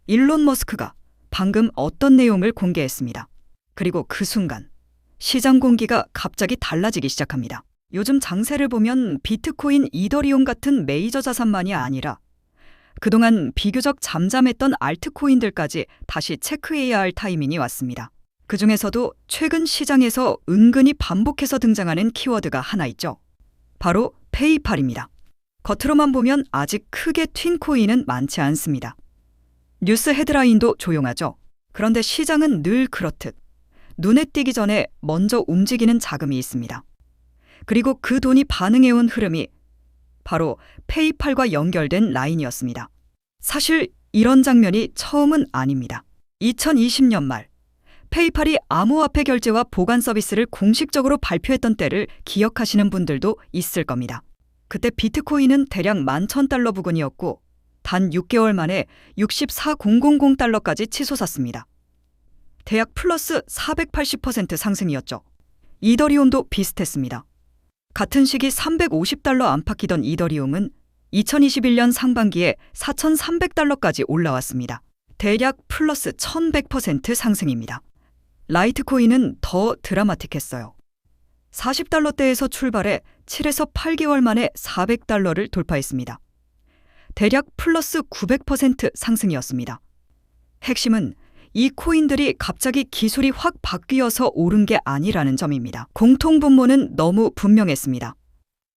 일론 머스크가 방금 어떤 내용을 공개했습니다. 그리고 그 순간 시장 공기가 갑자기 달라지기 시작합니다. 요즘 장세를 보면 비트코인, 이더리움 같은 메이저 자산만이 아니라 그동안 비교적 잠잠했던 알트코인들까지 다시 체크해야 할 타이밍이 왔습니다. 그중에서도 최근 시장에서 은근히 반복해서 등장하는 키워드가 하나 있죠. 바로 페이팔입니다. 겉으로만 보면 아직 크게 튄 코인은 많지 않습니다. 뉴스 헤드라인도 조용하죠. 그런데 시장은 늘 그렇듯 눈에 띄기 전에 먼저 움직이는 자금이 있습니다. 그리고 그 돈이 반응해온 흐름이 바로 페이팔과 연결된 라인이었습니다. 사실 이런 장면이 처음은 아닙니다. 2020년 말 페이팔이 암호화폐 결제와 보관 서비스를 공식적으로 발표했던 때를 기억하시는 분들도 있을 겁니다. 그때 비트코인은 대략 11,000달러 부근이었고 단 6개월 만에 64,000달러까지 치솟았습니다. 대략 플러스 480% 상승이었죠. 이더리움도 비슷했습니다. 같은 시기 350달러 안팎이던 이더리움은 2021년 상반기에 4,300달러까지 올라왔습니다. 대략 플러스 1,100% 상승입니다. 라이트코인은 더 드라마틱했어요. 40달러대에서 출발해 7에서 8개월 만에 400달러를 돌파했습니다. 대략 플러스 900% 상승이었습니다. 핵심은 이 코인들이 갑자기 기술이 확 바뀌어서 오른 게 아니라는 점입니다. 공통분모는 너무 분명했습니다.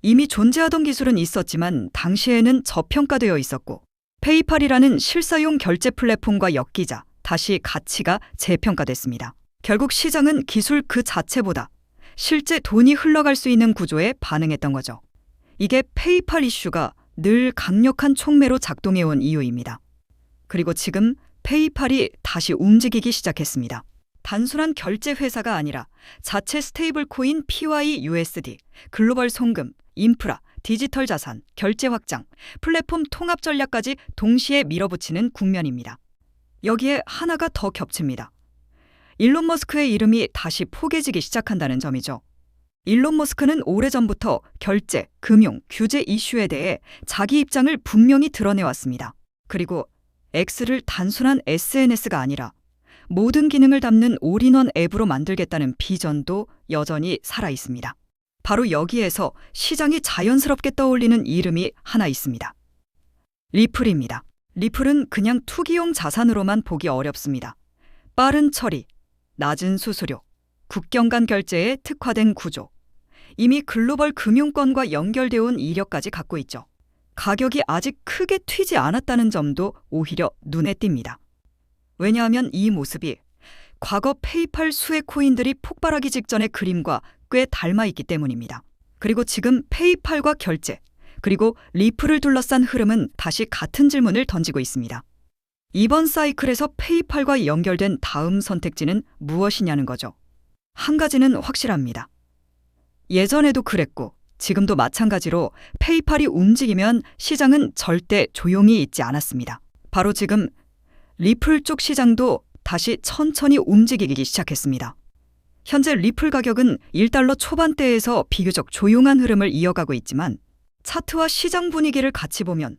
이미 존재하던 기술은 있었지만 당시에는 저평가되어 있었고 페이팔이라는 실사용 결제 플랫폼과 엮이자 다시 가치가 재평가됐습니다. 결국 시장은 기술 그 자체보다 실제 돈이 흘러갈 수 있는 구조에 반응했던 거죠. 이게 페이팔 이슈가 늘 강력한 촉매로 작동해온 이유입니다. 그리고 지금 페이팔이 다시 움직이기 시작했습니다. 단순한 결제 회사가 아니라 자체 스테이블 코인 PYUSD, 글로벌 송금, 인프라, 디지털 자산, 결제 확장, 플랫폼 통합 전략까지 동시에 밀어붙이는 국면입니다. 여기에 하나가 더 겹칩니다. 일론 머스크의 이름이 다시 포개지기 시작한다는 점이죠. 일론 머스크는 오래전부터 결제, 금융, 규제 이슈에 대해 자기 입장을 분명히 드러내왔습니다. 그리고 X를 단순한 SNS가 아니라 모든 기능을 담는 올인원 앱으로 만들겠다는 비전도 여전히 살아있습니다. 바로 여기에서 시장이 자연스럽게 떠올리는 이름이 하나 있습니다. 리플입니다. 리플은 그냥 투기용 자산으로만 보기 어렵습니다. 빠른 처리, 낮은 수수료, 국경 간 결제에 특화된 구조, 이미 글로벌 금융권과 연결되어 온 이력까지 갖고 있죠. 가격이 아직 크게 튀지 않았다는 점도 오히려 눈에 띕니다. 왜냐하면 이 모습이 과거 페이팔 수혜 코인들이 폭발하기 직전의 그림과 꽤 닮아있기 때문입니다. 그리고 지금 페이팔과 결제, 그리고 리플을 둘러싼 흐름은 다시 같은 질문을 던지고 있습니다. 이번 사이클에서 페이팔과 연결된 다음 선택지는 무엇이냐는 거죠. 한 가지는 확실합니다. 예전에도 그랬고 지금도 마찬가지로 페이팔이 움직이면 시장은 절대 조용히 있지 않았습니다. 바로 지금 리플 쪽 시장도 다시 천천히 움직이기 시작했습니다. 현재 리플 가격은 1달러 초반대에서 비교적 조용한 흐름을 이어가고 있지만 차트와 시장 분위기를 같이 보면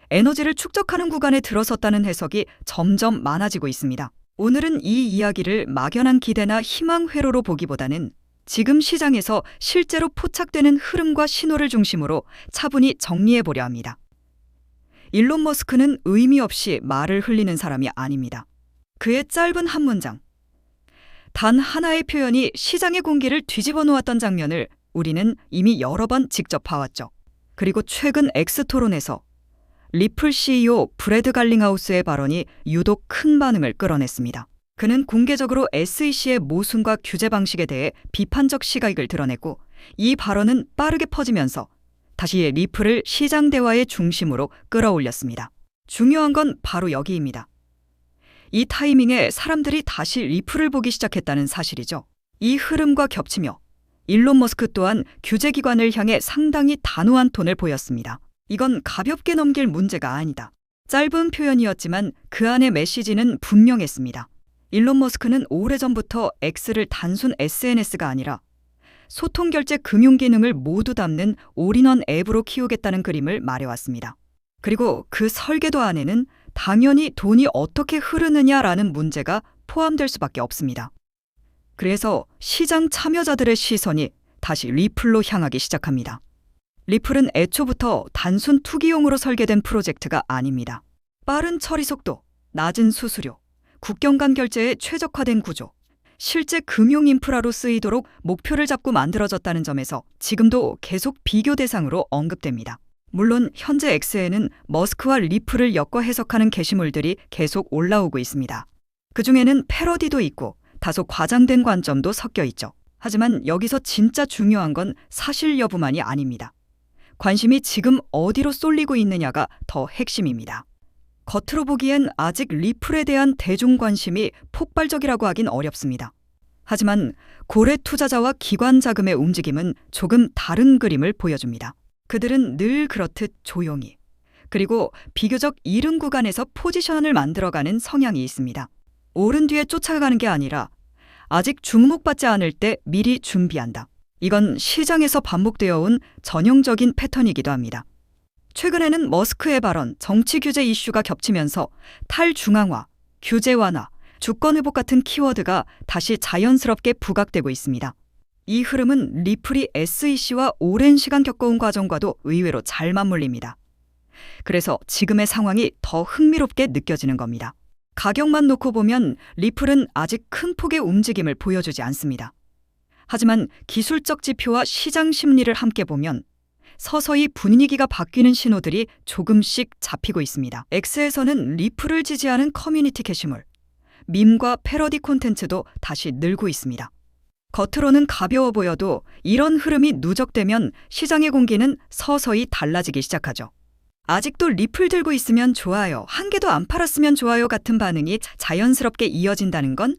에너지를 축적하는 구간에 들어섰다는 해석이 점점 많아지고 있습니다. 오늘은 이 이야기를 막연한 기대나 희망 회로로 보기보다는 지금 시장에서 실제로 포착되는 흐름과 신호를 중심으로 차분히 정리해보려 합니다. 일론 머스크는 의미 없이 말을 흘리는 사람이 아닙니다. 그의 짧은 한 문장, 단 하나의 표현이 시장의 공기를 뒤집어 놓았던 장면을 우리는 이미 여러 번 직접 봐왔죠. 그리고 최근 엑스토론에서 리플 CEO 브래드 갈링하우스의 발언이 유독 큰 반응을 끌어냈습니다. 그는 공개적으로 SEC의 모순과 규제 방식에 대해 비판적 시각을 드러냈고 이 발언은 빠르게 퍼지면서 다시 리플을 시장 대화의 중심으로 끌어올렸습니다. 중요한 건 바로 여기입니다. 이 타이밍에 사람들이 다시 리플을 보기 시작했다는 사실이죠. 이 흐름과 겹치며 일론 머스크 또한 규제기관을 향해 상당히 단호한 톤을 보였습니다. 이건 가볍게 넘길 문제가 아니다. 짧은 표현이었지만 그 안의 메시지는 분명했습니다. 일론 머스크는 오래전부터 X를 단순 SNS가 아니라 소통 결제 금융 기능을 모두 담는 올인원 앱으로 키우겠다는 그림을 말해왔습니다. 그리고 그 설계도 안에는 당연히 돈이 어떻게 흐르느냐라는 문제가 포함될 수밖에 없습니다. 그래서 시장 참여자들의 시선이 다시 리플로 향하기 시작합니다. 리플은 애초부터 단순 투기용으로 설계된 프로젝트가 아닙니다. 빠른 처리 속도, 낮은 수수료, 국경 간 결제에 최적화된 구조, 실제 금융 인프라로 쓰이도록 목표를 잡고 만들어졌다는 점에서 지금도 계속 비교 대상으로 언급됩니다. 물론 현재 X에는 머스크와 리플을 엮어 해석하는 게시물들이 계속 올라오고 있습니다. 그중에는 패러디도 있고 다소 과장된 관점도 섞여 있죠. 하지만 여기서 진짜 중요한 건 사실 여부만이 아닙니다. 관심이 지금 어디로 쏠리고 있느냐가 더 핵심입니다. 겉으로 보기엔 아직 리플에 대한 대중 관심이 폭발적이라고 하긴 어렵습니다. 하지만 고래 투자자와 기관 자금의 움직임은 조금 다른 그림을 보여줍니다. 그들은 늘 그렇듯 조용히, 그리고 비교적 이른 구간에서 포지션을 만들어가는 성향이 있습니다. 오른 뒤에 쫓아가는 게 아니라 아직 주목받지 않을 때 미리 준비한다. 이건 시장에서 반복되어 온 전형적인 패턴이기도 합니다. 최근에는 머스크의 발언, 정치 규제 이슈가 겹치면서 탈중앙화, 규제 완화, 주권 회복 같은 키워드가 다시 자연스럽게 부각되고 있습니다. 이 흐름은 리플이 SEC와 오랜 시간 겪어온 과정과도 의외로 잘 맞물립니다. 그래서 지금의 상황이 더 흥미롭게 느껴지는 겁니다. 가격만 놓고 보면 리플은 아직 큰 폭의 움직임을 보여주지 않습니다. 하지만 기술적 지표와 시장 심리를 함께 보면 서서히 분위기가 바뀌는 신호들이 조금씩 잡히고 있습니다. X에서는 리플을 지지하는 커뮤니티 게시물, 밈과 패러디 콘텐츠도 다시 늘고 있습니다. 겉으로는 가벼워 보여도 이런 흐름이 누적되면 시장의 공기는 서서히 달라지기 시작하죠. 아직도 리플 들고 있으면 좋아요, 한 개도 안 팔았으면 좋아요 같은 반응이 자연스럽게 이어진다는 건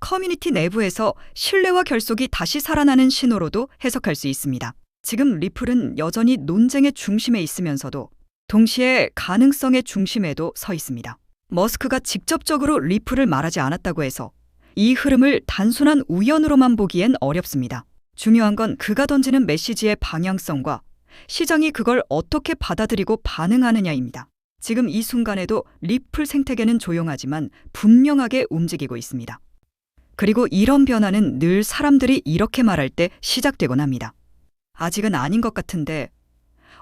커뮤니티 내부에서 신뢰와 결속이 다시 살아나는 신호로도 해석할 수 있습니다. 지금 리플은 여전히 논쟁의 중심에 있으면서도 동시에 가능성의 중심에도 서 있습니다. 머스크가 직접적으로 리플을 말하지 않았다고 해서 이 흐름을 단순한 우연으로만 보기엔 어렵습니다. 중요한 건 그가 던지는 메시지의 방향성과 시장이 그걸 어떻게 받아들이고 반응하느냐입니다. 지금 이 순간에도 리플 생태계는 조용하지만 분명하게 움직이고 있습니다. 그리고 이런 변화는 늘 사람들이 이렇게 말할 때 시작되곤 합니다. 아직은 아닌 것 같은데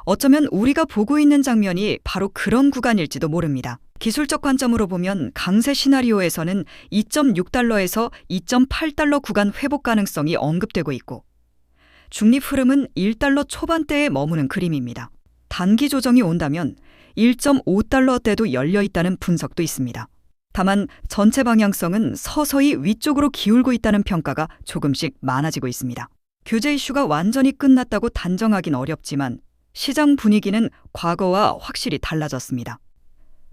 어쩌면 우리가 보고 있는 장면이 바로 그런 구간일지도 모릅니다. 기술적 관점으로 보면 강세 시나리오에서는 2.6달러에서 2.8달러 구간 회복 가능성이 언급되고 있고 중립 흐름은 1달러 초반대에 머무는 그림입니다. 단기 조정이 온다면 1.5달러대도 열려 있다는 분석도 있습니다. 다만 전체 방향성은 서서히 위쪽으로 기울고 있다는 평가가 조금씩 많아지고 있습니다. 규제 이슈가 완전히 끝났다고 단정하긴 어렵지만 시장 분위기는 과거와 확실히 달라졌습니다.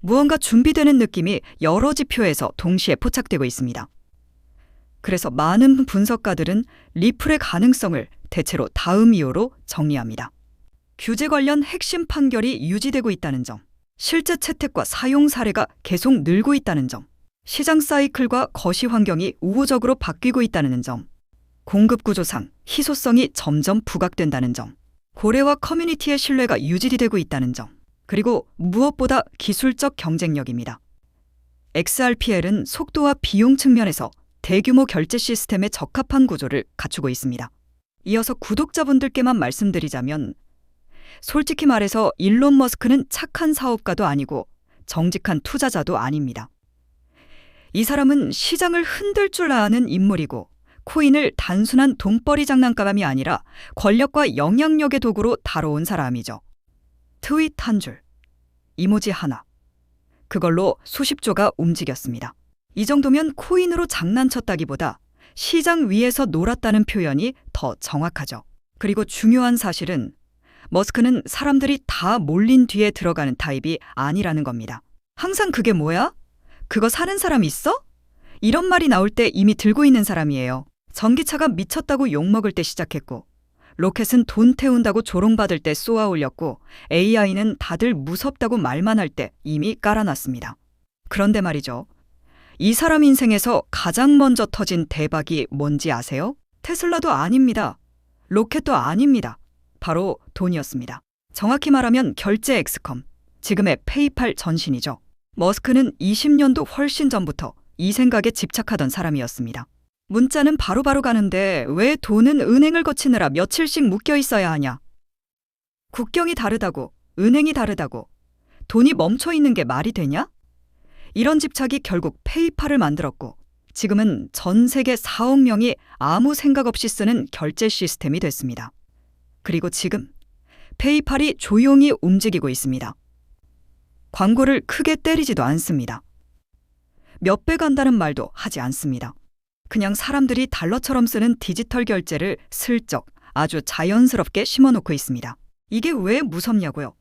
무언가 준비되는 느낌이 여러 지표에서 동시에 포착되고 있습니다. 그래서 많은 분석가들은 리플의 가능성을 대체로 다음 이유로 정리합니다. 규제 관련 핵심 판결이 유지되고 있다는 점, 실제 채택과 사용 사례가 계속 늘고 있다는 점, 시장 사이클과 거시 환경이 우호적으로 바뀌고 있다는 점, 공급 구조상 희소성이 점점 부각된다는 점, 고래와 커뮤니티의 신뢰가 유지되고 있다는 점, 그리고 무엇보다 기술적 경쟁력입니다. XRPL은 속도와 비용 측면에서 대규모 결제 시스템에 적합한 구조를 갖추고 있습니다. 이어서 구독자분들께만 말씀드리자면 솔직히 말해서 일론 머스크는 착한 사업가도 아니고 정직한 투자자도 아닙니다. 이 사람은 시장을 흔들 줄 아는 인물이고 코인을 단순한 돈벌이 장난감이 아니라 권력과 영향력의 도구로 다뤄온 사람이죠. 트윗 한 줄, 이모지 하나, 그걸로 수십조가 움직였습니다. 이 정도면 코인으로 장난쳤다기보다 시장 위에서 놀았다는 표현이 더 정확하죠. 그리고 중요한 사실은 머스크는 사람들이 다 몰린 뒤에 들어가는 타입이 아니라는 겁니다. 항상 그게 뭐야? 그거 사는 사람 있어? 이런 말이 나올 때 이미 들고 있는 사람이에요. 전기차가 미쳤다고 욕먹을 때 시작했고 로켓은 돈 태운다고 조롱받을 때 쏘아 올렸고 AI는 다들 무섭다고 말만 할 때 이미 깔아놨습니다. 그런데 말이죠. 이 사람 인생에서 가장 먼저 터진 대박이 뭔지 아세요? 테슬라도 아닙니다. 로켓도 아닙니다. 바로 돈이었습니다. 정확히 말하면 결제 엑스컴, 지금의 페이팔 전신이죠. 머스크는 20년도 훨씬 전부터 이 생각에 집착하던 사람이었습니다. 문자는 바로바로 가는데 왜 돈은 은행을 거치느라 며칠씩 묶여 있어야 하냐? 국경이 다르다고, 은행이 다르다고, 돈이 멈춰 있는 게 말이 되냐? 이런 집착이 결국 페이팔을 만들었고 지금은 전 세계 4억 명이 아무 생각 없이 쓰는 결제 시스템이 됐습니다. 그리고 지금 페이팔이 조용히 움직이고 있습니다. 광고를 크게 때리지도 않습니다. 몇 배 간다는 말도 하지 않습니다. 그냥 사람들이 달러처럼 쓰는 디지털 결제를 슬쩍 아주 자연스럽게 심어놓고 있습니다. 이게 왜 무섭냐고요?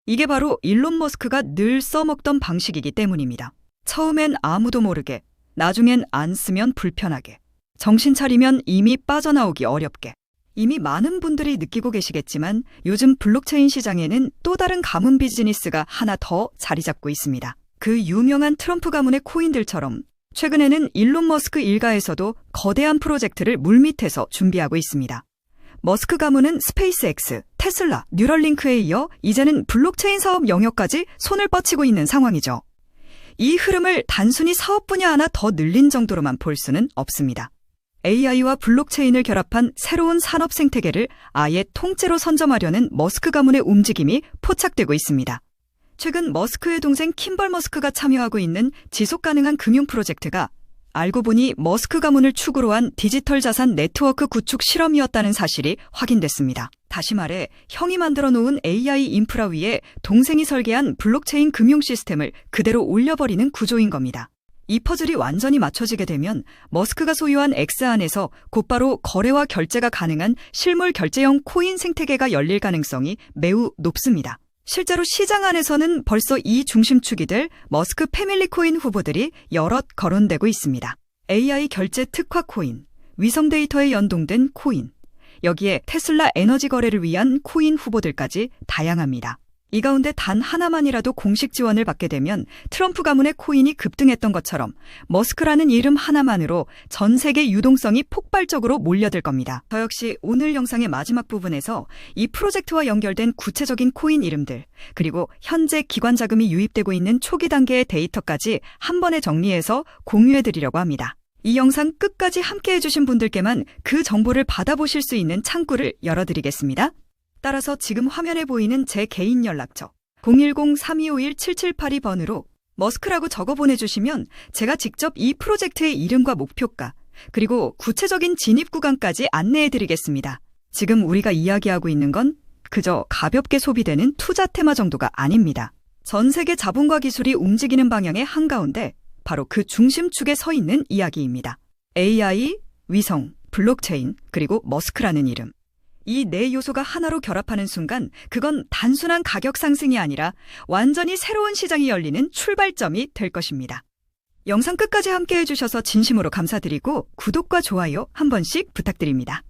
이게 바로 일론 머스크가 늘 써먹던 방식이기 때문입니다. 처음엔 아무도 모르게, 나중엔 안 쓰면 불편하게, 정신 차리면 이미 빠져나오기 어렵게. 이미 많은 분들이 느끼고 계시겠지만 요즘 블록체인 시장에는 또 다른 가문 비즈니스가 하나 더 자리 잡고 있습니다. 그 유명한 트럼프 가문의 코인들처럼 최근에는 일론 머스크 일가에서도 거대한 프로젝트를 물밑에서 준비하고 있습니다. 머스크 가문은 스페이스X, 테슬라, 뉴럴링크에 이어 이제는 블록체인 사업 영역까지 손을 뻗치고 있는 상황이죠. 이 흐름을 단순히 사업 분야 하나 더 늘린 정도로만 볼 수는 없습니다. AI와 블록체인을 결합한 새로운 산업 생태계를 아예 통째로 선점하려는 머스크 가문의 움직임이 포착되고 있습니다. 최근 머스크의 동생 킴벌 머스크가 참여하고 있는 지속가능한 금융 프로젝트가 알고 보니 머스크 가문을 축으로 한 디지털 자산 네트워크 구축 실험이었다는 사실이 확인됐습니다. 다시 말해 형이 만들어 놓은 AI 인프라 위에 동생이 설계한 블록체인 금융 시스템을 그대로 올려버리는 구조인 겁니다. 이 퍼즐이 완전히 맞춰지게 되면 머스크가 소유한 X 안에서 곧바로 거래와 결제가 가능한 실물 결제형 코인 생태계가 열릴 가능성이 매우 높습니다. 실제로 시장 안에서는 벌써 이 중심축이 될 머스크 패밀리 코인 후보들이 여럿 거론되고 있습니다. AI 결제 특화 코인, 위성 데이터에 연동된 코인, 여기에 테슬라 에너지 거래를 위한 코인 후보들까지 다양합니다. 이 가운데 단 하나만이라도 공식 지원을 받게 되면 트럼프 가문의 코인이 급등했던 것처럼 머스크라는 이름 하나만으로 전 세계 유동성이 폭발적으로 몰려들 겁니다. 저 역시 오늘 영상의 마지막 부분에서 이 프로젝트와 연결된 구체적인 코인 이름들, 그리고 현재 기관 자금이 유입되고 있는 초기 단계의 데이터까지 한 번에 정리해서 공유해드리려고 합니다. 이 영상 끝까지 함께 해주신 분들께만 그 정보를 받아보실 수 있는 창구를 열어드리겠습니다. 따라서 지금 화면에 보이는 제 개인 연락처 010-3251-7782번으로 머스크라고 적어 보내주시면 제가 직접 이 프로젝트의 이름과 목표가 그리고 구체적인 진입 구간까지 안내해드리겠습니다. 지금 우리가 이야기하고 있는 건 그저 가볍게 소비되는 투자 테마 정도가 아닙니다. 전 세계 자본과 기술이 움직이는 방향의 한가운데 바로 그 중심축에 서 있는 이야기입니다. AI, 위성, 블록체인, 그리고 머스크라는 이름. 이 네 요소가 하나로 결합하는 순간 그건 단순한 가격 상승이 아니라 완전히 새로운 시장이 열리는 출발점이 될 것입니다. 영상 끝까지 함께 해주셔서 진심으로 감사드리고 구독과 좋아요 한 번씩 부탁드립니다.